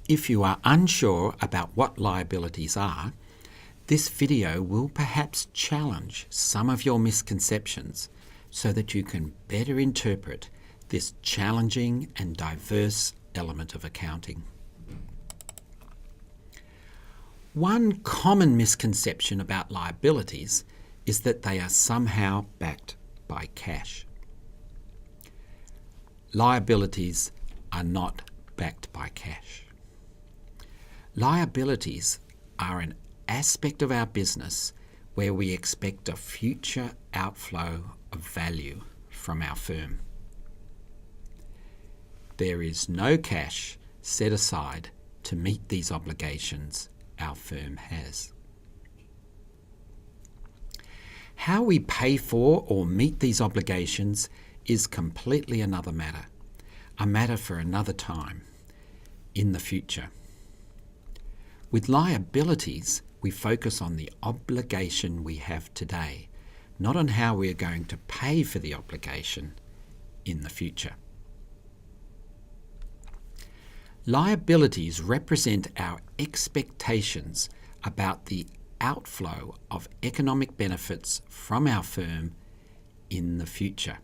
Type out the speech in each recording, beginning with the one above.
If you are unsure about what liabilities are, this video will perhaps challenge some of your misconceptions so that you can better interpret this challenging and diverse element of accounting. One common misconception about liabilities is that they are somehow backed by cash. Liabilities are not backed by cash. Liabilities are an aspect of our business where we expect a future outflow of value from our firm. There is no cash set aside to meet these obligations our firm has. How we pay for or meet these obligations is completely another matter, a matter for another time, in the future. With liabilities, we focus on the obligation we have today, not on how we are going to pay for the obligation in the future. Liabilities represent our expectations about the outflow of economic benefits from our firm in the future.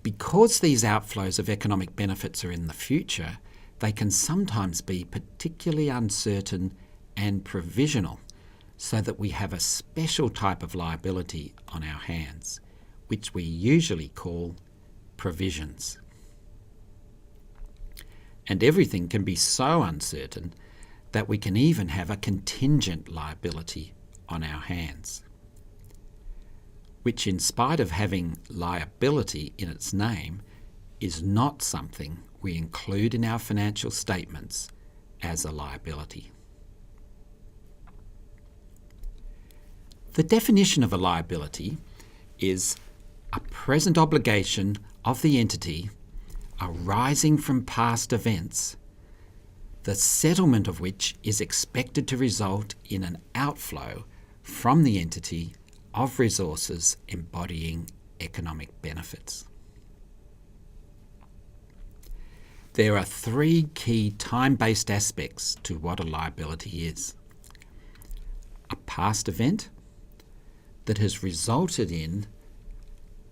Because these outflows of economic benefits are in the future, they can sometimes be particularly uncertain and provisional, so that we have a special type of liability on our hands, which we usually call provisions. And everything can be so uncertain that we can even have a contingent liability on our hands, which, in spite of having liability in its name, is not something we include in our financial statements as a liability. The definition of a liability is a present obligation of the entity arising from past events, the settlement of which is expected to result in an outflow from the entity of resources embodying economic benefits. There are three key time-based aspects to what a liability is: a past event that has resulted in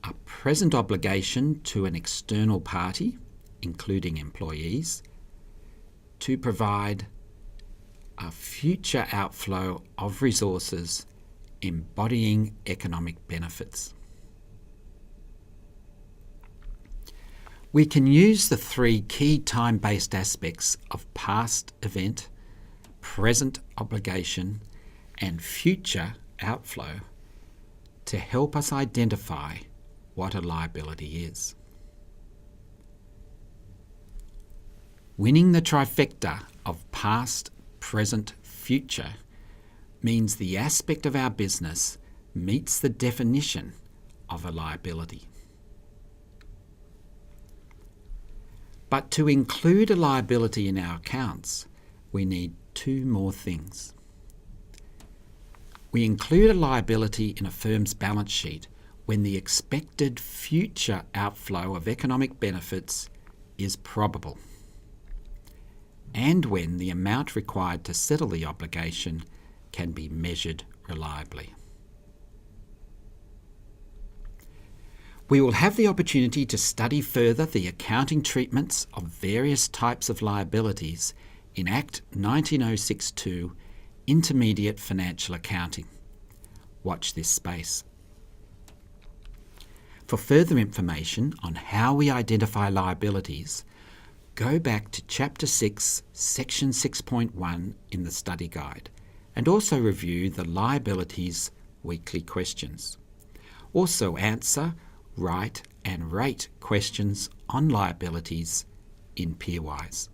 a present obligation to an external party, including employees, to provide a future outflow of resources embodying economic benefits. We can use the three key time-based aspects of past event, present obligation, and future outflow to help us identify what a liability is. Winning the trifecta of past, present, future means the aspect of our business meets the definition of a liability. But to include a liability in our accounts, we need two more things. We include a liability in a firm's balance sheet when the expected future outflow of economic benefits is probable, and when the amount required to settle the obligation can be measured reliably. We will have the opportunity to study further the accounting treatments of various types of liabilities in Act 19062, Intermediate Financial Accounting. Watch this space. For further information on how we identify liabilities, go back to Chapter 6, Section 6.1 in the study guide, and also review the Liabilities weekly questions. Also answer, write and rate questions on liabilities in Peerwise.